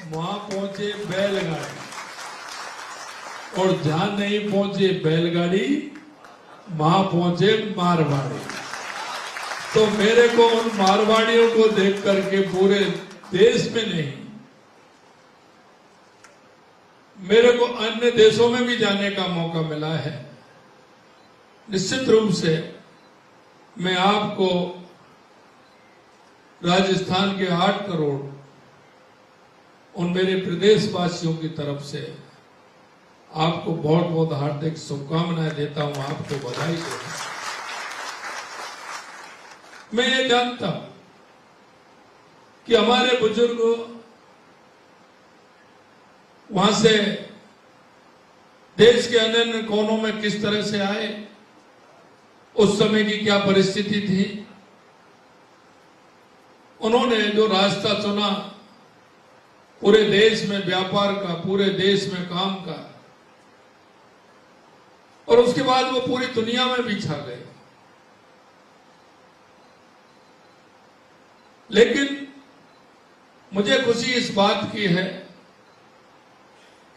वहां पहुंचे बैलगाड़ी, और जहां नहीं पहुंचे बैलगाड़ी वहां पहुंचे मारवाड़ी। तो मेरे को उन मारवाड़ियों को देख करके पूरे देश में नहीं, मेरे को अन्य देशों में भी जाने का मौका मिला है। निश्चित रूप से मैं आपको राजस्थान के 8 करोड़ उन मेरे प्रदेशवासियों की तरफ से आपको बहुत बहुत हार्दिक शुभकामनाएं देता हूं, आपको बधाई देता हूं। मैं ये जानता हूं कि हमारे बुजुर्ग वहां से देश के अन्य कोनों में किस तरह से आए, उस समय की क्या परिस्थिति थी, उन्होंने जो रास्ता चुना पूरे देश में व्यापार का, पूरे देश में काम का, और उसके बाद वो पूरी दुनिया में भी छा गए। लेकिन मुझे खुशी इस बात की है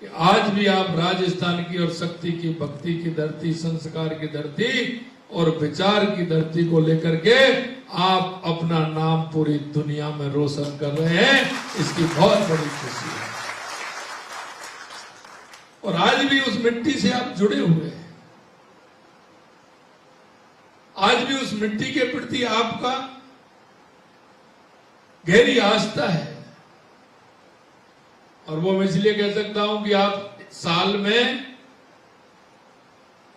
कि आज भी आप राजस्थान की और शक्ति की, भक्ति की धरती, संस्कार की धरती और विचार की धरती को लेकर के आप अपना नाम पूरी दुनिया में रोशन कर रहे हैं, इसकी बहुत बड़ी खुशी है। और आज भी उस मिट्टी से आप जुड़े हुए हैं, आज भी उस मिट्टी के प्रति आपका गहरी आस्था है। और वो मैं इसलिए कह सकता हूं कि आप साल में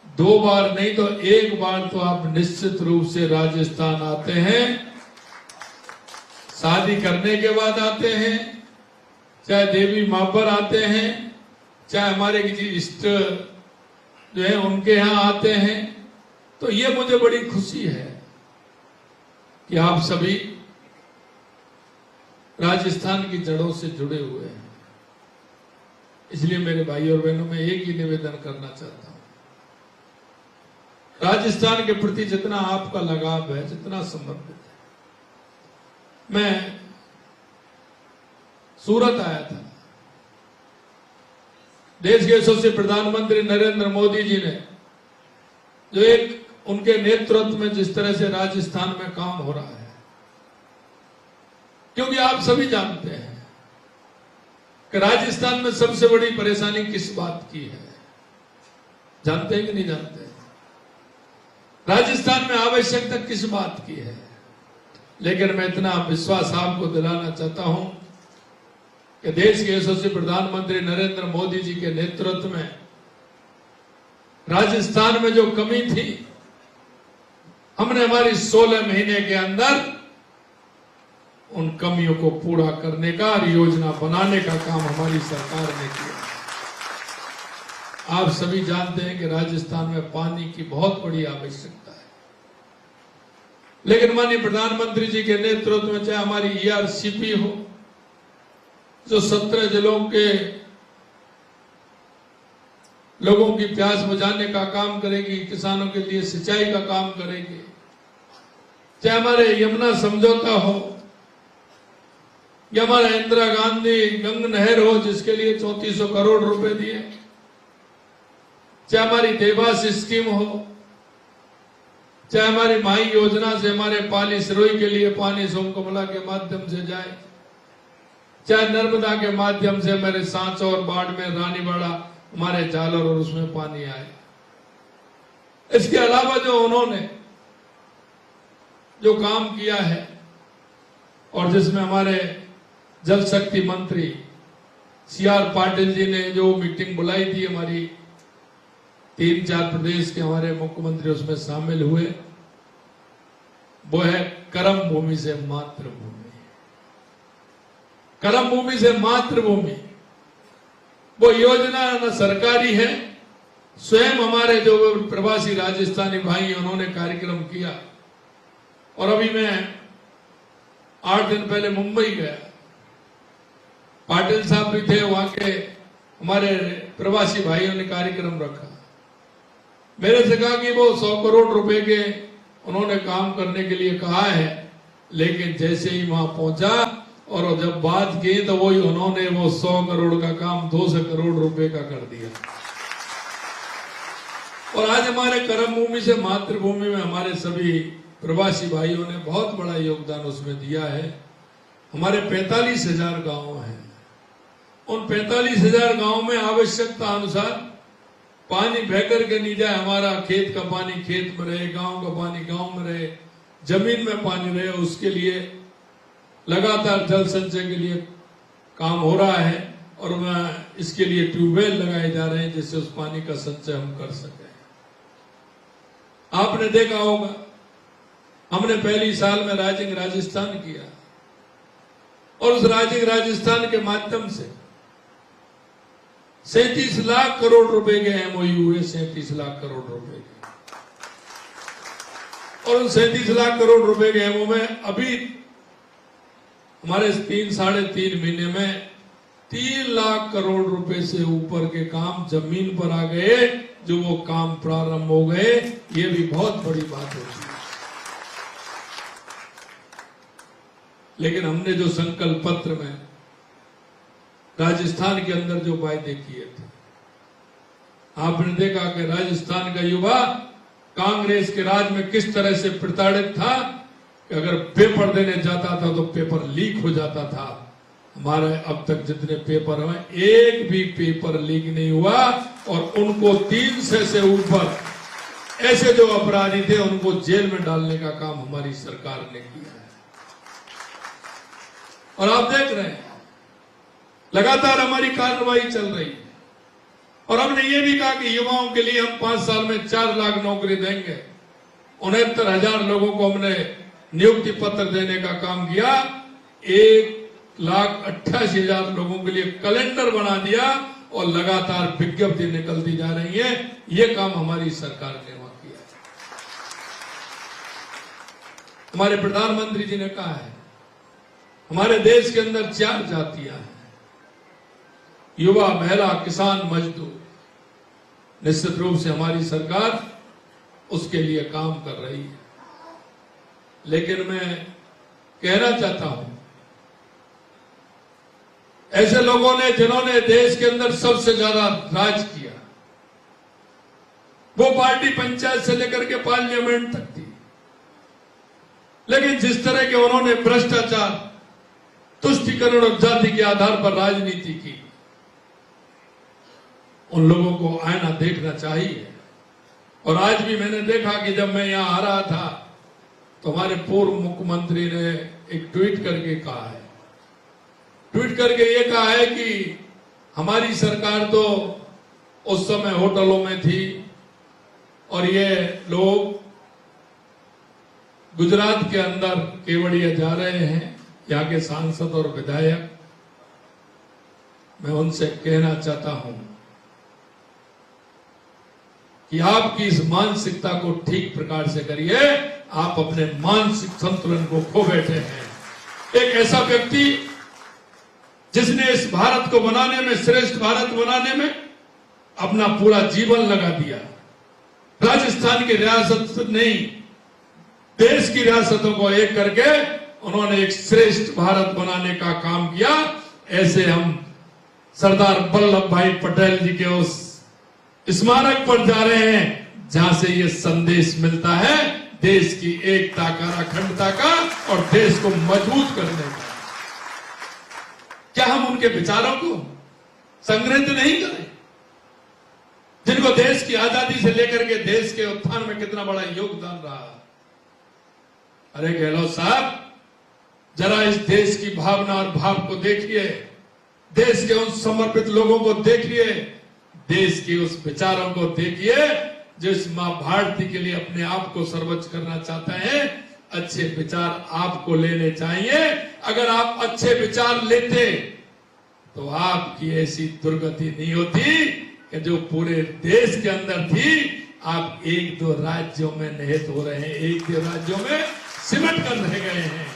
2 बार नहीं तो 1 बार तो आप निश्चित रूप से राजस्थान आते हैं। शादी करने के बाद आते हैं, चाहे देवी मां पर आते हैं, चाहे हमारे किसी इष्ट जो है उनके यहां आते हैं। तो ये मुझे बड़ी खुशी है कि आप सभी राजस्थान की जड़ों से जुड़े हुए हैं। इसलिए मेरे भाई और बहनों में एक ही निवेदन करना चाहता हूं, राजस्थान के प्रति जितना आपका लगाव है, जितना समर्पित है। मैं सूरत आया था, देश के यशस्वी प्रधानमंत्री नरेंद्र मोदी जी ने जो एक उनके नेतृत्व में जिस तरह से राजस्थान में काम हो रहा है, क्योंकि आप सभी जानते हैं कि राजस्थान में सबसे बड़ी परेशानी किस बात की है, जानते हैं कि नहीं जानते? राजस्थान में आवश्यकता किस बात की है? लेकिन मैं इतना विश्वास आपको दिलाना चाहता हूं कि देश के यशस्वी प्रधानमंत्री नरेंद्र मोदी जी के नेतृत्व में राजस्थान में जो कमी थी, हमने हमारी 16 महीने के अंदर उन कमियों को पूरा करने का और योजना बनाने का काम हमारी सरकार ने किया। आप सभी जानते हैं कि राजस्थान में पानी की बहुत बड़ी आवश्यकता है, लेकिन माननीय प्रधानमंत्री जी के नेतृत्व में चाहे हमारी ERCP हो, जो 17 जिलों के लोगों की प्यास बुझाने का काम करेगी, किसानों के लिए सिंचाई का काम करेगी, चाहे हमारे यमुना समझौता हो, या हमारा इंदिरा गांधी गंग नहर हो जिसके लिए 3400 करोड़ रुपए दिए, चाहे हमारी देवास स्कीम हो, चाहे हमारी माई योजना से हमारे पाली सिरोही के लिए पानी सोमकमला के माध्यम से जाए, चाहे नर्मदा के माध्यम से हमारे सांचौर और बाड़मेर, रानीवाड़ा, हमारे जालौर और उसमें पानी आए। इसके अलावा जो उन्होंने जो काम किया है और जिसमें हमारे जल शक्ति मंत्री CR पाटिल जी ने जो मीटिंग बुलाई थी, हमारी 3-4 प्रदेश के हमारे मुख्यमंत्री उसमें शामिल हुए, वो है कर्म भूमि से मातृभूमि। कर्म भूमि से मातृभूमि वो योजना न सरकारी है, स्वयं हमारे जो प्रवासी राजस्थानी भाई उन्होंने कार्यक्रम किया। और अभी मैं 8 दिन पहले मुंबई गया, पाटिल साहब भी थे, वहां के हमारे प्रवासी भाइयों ने कार्यक्रम रखा। मेरे से कहा कि वो 100 करोड़ रुपए के उन्होंने काम करने के लिए कहा है, लेकिन जैसे ही वहां पहुंचा और जब बात की तो वही उन्होंने वो 100 करोड़ का काम 200 करोड़ रुपए का कर दिया। और आज हमारे कर्म भूमि से मातृभूमि में हमारे सभी प्रवासी भाइयों ने बहुत बड़ा योगदान उसमें दिया है। हमारे 45,000 गांव हैं। उन 45,000 गांव में आवश्यकता अनुसार पानी बहकर के नहीं जाए, हमारा खेत का पानी खेत में रहे, गांव का पानी गांव में रहे, जमीन में पानी रहे, उसके लिए लगातार जल संचय के लिए काम हो रहा है। और इसके लिए ट्यूबवेल लगाए जा रहे हैं जिससे उस पानी का संचय हम कर सकें। आपने देखा होगा हमने पहली साल में राइजिंग राजस्थान किया और उस राइजिंग राजस्थान के माध्यम से 37 लाख करोड़ रुपए के एमओयू हुए, 37 लाख करोड़ रुपए के। और उन 37 लाख करोड़ रुपए के एमओ में अभी हमारे 3-3.5 महीने में 3 लाख करोड़ रुपए से ऊपर के काम जमीन पर आ गए, जो वो काम प्रारंभ हो गए। ये भी बहुत बड़ी बात होती है। लेकिन हमने जो संकल्प पत्र में राजस्थान के अंदर जो वायदे किए थे, आपने देखा कि राजस्थान का युवा कांग्रेस के राज में किस तरह से प्रताड़ित था कि अगर पेपर देने जाता था तो पेपर लीक हो जाता था। हमारे अब तक जितने पेपर हुए एक भी पेपर लीक नहीं हुआ। और उनको 300 से ऊपर ऐसे जो अपराधी थे उनको जेल में डालने का काम हमारी सरकार ने किया है। और आप देख रहे हैं लगातार हमारी कार्रवाई चल रही है। और हमने ये भी कहा कि युवाओं के लिए हम 5 साल में 4 लाख नौकरी देंगे। 69,000 लोगों को हमने नियुक्ति पत्र देने का काम किया। 1,88,000 लोगों के लिए कैलेंडर बना दिया और लगातार विज्ञप्ति निकलती जा रही है। ये काम हमारी सरकार ने वहां किया। हमारे प्रधानमंत्री जी ने कहा है हमारे देश के अंदर 4 जातियां हैं, युवा, महिला, किसान, मजदूर। निश्चित रूप से हमारी सरकार उसके लिए काम कर रही है। लेकिन मैं कहना चाहता हूं ऐसे लोगों ने जिन्होंने देश के अंदर सबसे ज्यादा राज किया, वो पार्टी पंचायत से लेकर के पार्लियामेंट तक थी। लेकिन जिस तरह के उन्होंने भ्रष्टाचार, तुष्टीकरण और जाति के आधार पर राजनीति की, उन लोगों को आईना देखना चाहिए। और आज भी मैंने देखा कि जब मैं यहां आ रहा था तो हमारे पूर्व मुख्यमंत्री ने एक ट्वीट करके कहा है, ट्वीट करके ये कहा है कि हमारी सरकार तो उस समय होटलों में थी और ये लोग गुजरात के अंदर केवड़िया जा रहे हैं, यहाँ के सांसद और विधायक। मैं उनसे कहना चाहता हूं कि आपकी इस मानसिकता को ठीक प्रकार से करिए। आप अपने मानसिक संतुलन को खो बैठे हैं। एक ऐसा व्यक्ति जिसने इस भारत को बनाने में, श्रेष्ठ भारत बनाने में अपना पूरा जीवन लगा दिया। राजस्थान की रियासत नहीं, देश की रियासतों को एक करके उन्होंने एक श्रेष्ठ भारत बनाने का काम किया। ऐसे हम सरदार वल्लभ भाई पटेल जी के उस स्मारक पर जा रहे हैं जहां से ये संदेश मिलता है देश की एकता का, अखंडता का और देश को मजबूत करने का। क्या हम उनके विचारों को संग्रहित नहीं करें, जिनको देश की आजादी से लेकर के देश के उत्थान में कितना बड़ा योगदान रहा। अरे गहलोत साहब, जरा इस देश की भावना और भाव को देखिए, देश के उन समर्पित लोगों को देखिए, देश के उस विचारों को देखिए जो इस मां भारती के लिए अपने आप को सर्वोच्च करना चाहते हैं। अच्छे विचार आपको लेने चाहिए। अगर आप अच्छे विचार लेते तो आपकी ऐसी दुर्गति नहीं होती कि जो पूरे देश के अंदर थी। आप 1-2 राज्यों में निहित हो रहे हैं, 1-2 राज्यों में सिमट कर रह गए हैं।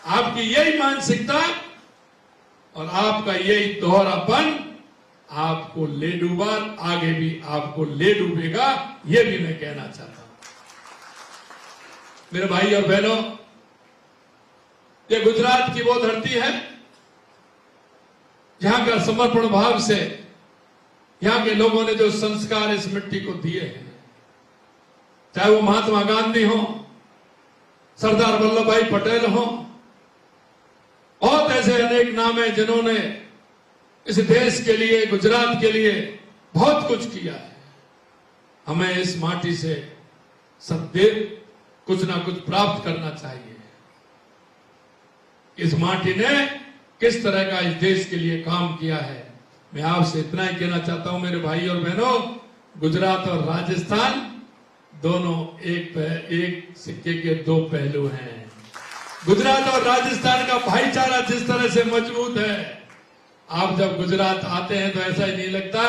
आपकी यही मानसिकता और आपका यही दोहरापन आपको ले डूबा, आगे भी आपको ले डूबेगा। यह भी मैं कहना चाहता हूं। मेरे भाई और बहनों, ये गुजरात की वो धरती है जहां का समर्पण भाव से यहां के लोगों ने जो संस्कार इस मिट्टी को दिए हैं, चाहे वो महात्मा गांधी हो, सरदार वल्लभ भाई पटेल हो, बहुत ऐसे अनेक नाम है जिन्होंने इस देश के लिए, गुजरात के लिए बहुत कुछ किया है। हमें इस माटी से सदैव कुछ ना कुछ प्राप्त करना चाहिए। इस माटी ने किस तरह का इस देश के लिए काम किया है, मैं आपसे इतना ही कहना चाहता हूं मेरे भाई और बहनों, गुजरात और राजस्थान दोनों एक सिक्के के दो पहलू हैं। गुजरात और राजस्थान का भाईचारा जिस तरह से मजबूत है, आप जब गुजरात आते हैं तो ऐसा ही नहीं लगता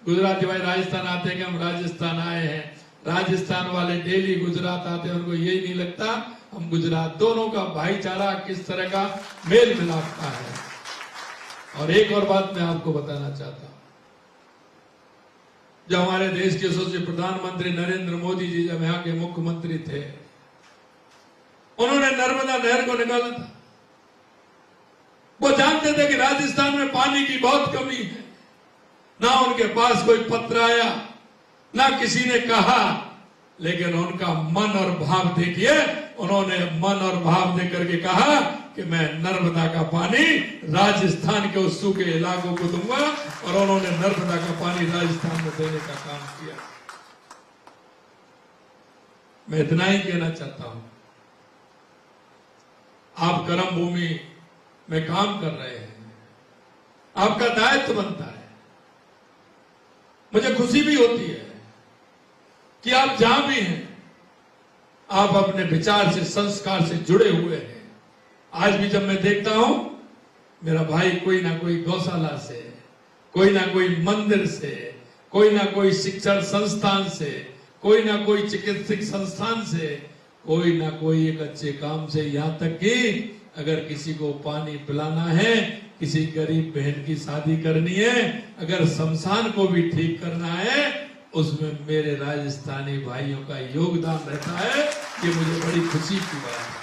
गुजराती भाई राजस्थान आते हैं कि हम राजस्थान आए हैं। राजस्थान वाले डेली गुजरात आते हैं, उनको यही नहीं लगता हम गुजरात। दोनों का भाईचारा किस तरह का मेल मिलाप का है। और एक और बात मैं आपको बताना चाहता हूं, जब हमारे देश के यशस्वी प्रधानमंत्री नरेंद्र मोदी जी जब यहां के मुख्यमंत्री थे, उन्होंने नर्मदा नहर को निकाला था। वो जानते थे कि राजस्थान में पानी की बहुत कमी है, ना उनके पास कोई पत्र आया, ना किसी ने कहा, लेकिन उनका मन और भाव देखिए, उन्होंने मन और भाव दे करके कहा कि मैं नर्मदा का पानी राजस्थान के उस सूखे इलाकों को दूंगा, और उन्होंने नर्मदा का पानी राजस्थान में देने का काम किया। मैं इतना ही कहना चाहता हूं, आप कर्म भूमि में काम कर रहे हैं, आपका दायित्व बनता है। मुझे खुशी भी होती है कि आप जहां भी हैं, आप अपने विचार से, संस्कार से जुड़े हुए हैं। आज भी जब मैं देखता हूं, मेरा भाई कोई ना कोई गौशाला से, कोई ना कोई मंदिर से, कोई ना कोई शिक्षण संस्थान से, कोई ना कोई चिकित्सक संस्थान से, कोई ना कोई एक अच्छे काम से, यहां तक कि अगर किसी को पानी पिलाना है, किसी गरीब बहन की शादी करनी है, अगर शमशान को भी ठीक करना है, उसमें मेरे राजस्थानी भाइयों का योगदान रहता है। ये मुझे बड़ी खुशी की बात है।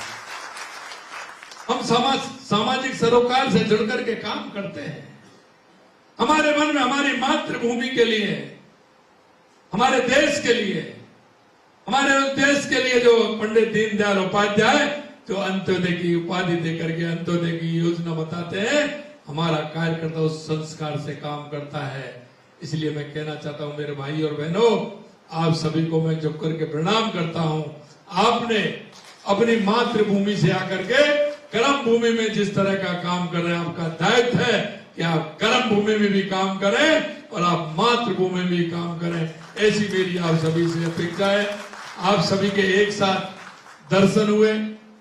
हम सामाजिक सरोकार से जुड़कर के काम करते हैं। हमारे मन में हमारी मातृभूमि के लिए, हमारे देश के लिए, हमारे उस देश के लिए जो पंडित दीनदयाल उपाध्याय जो अंत्योदय की उपाधि देकर के अंत्योदय की योजना बताते हैं, हमारा कार्यकर्ता उस संस्कार से काम करता है। इसलिए मैं कहना चाहता हूं मेरे भाई और बहनों, आप सभी को मैं झुक करके प्रणाम करता हूं। आपने अपनी मातृभूमि से आकर के कर्म भूमि में जिस तरह का काम कर रहे हैं, आपका दायित्व है कि आप कर्म भूमि में भी काम करें और आप मातृभूमि में भी काम करें। ऐसी मेरी आप सभी से अपेक्षा है। आप सभी के एक साथ दर्शन हुए,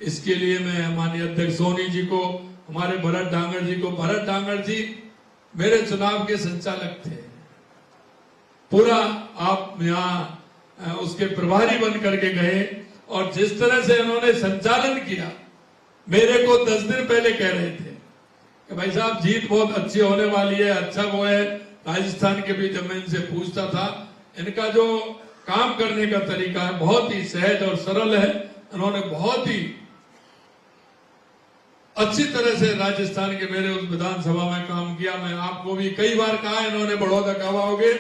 इसके लिए मैं माननीय अध्यक्ष सोनी जी को, हमारे भरत डांगर जी को, भरत डांगर जी मेरे चुनाव के संचालक थे, पूरा आप यहाँ उसके प्रभारी बन करके गए, और जिस तरह से उन्होंने संचालन किया, मेरे को 10 दिन पहले कह रहे थे कि भाई साहब जीत बहुत अच्छी होने वाली है, अच्छा वो है राजस्थान के भी। जब मैं इनसे पूछता था, इनका जो काम करने का तरीका है बहुत ही सहज और सरल है। उन्होंने बहुत ही अच्छी तरह से राजस्थान के मेरे उस विधानसभा में काम किया। मैं आपको भी कई बार कहा, इन्होंने बड़ौदा कब आओगे,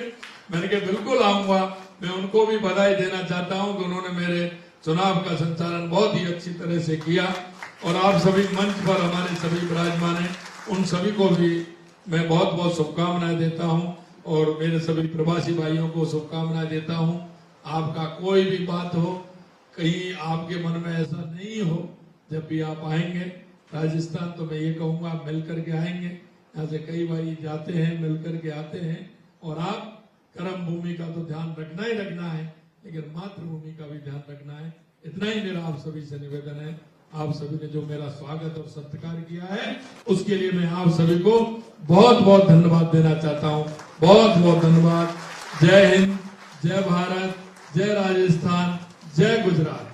मैंने कहा बिल्कुल आऊंगा। मैं उनको भी बधाई देना चाहता हूं कि उन्होंने मेरे चुनाव का संचालन बहुत ही अच्छी तरह से किया। और आप सभी मंच पर हमारे सभी विराजमान हैं, उन सभी को भी मैं बहुत बहुत शुभकामनाएं देता हूं, और मेरे सभी प्रवासी भाइयों को शुभकामनाएं देता हूं। आपका कोई भी बात हो, कहीं आपके मन में ऐसा नहीं हो, जब भी आप आएंगे राजस्थान, तो मैं ये कहूंगा आप मिलकर के आएंगे। यहाँ से कई भाई जाते हैं, मिलकर के आते हैं। और आप कर्म भूमि का तो ध्यान रखना ही रखना है, लेकिन मातृभूमि का भी ध्यान रखना है। इतना ही मेरा आप सभी से निवेदन है। आप सभी ने जो मेरा स्वागत और सत्कार किया है, उसके लिए मैं आप सभी को बहुत बहुत धन्यवाद देना चाहता हूँ। बहुत बहुत धन्यवाद। जय हिंद, जय भारत, जय राजस्थान, जय गुजरात।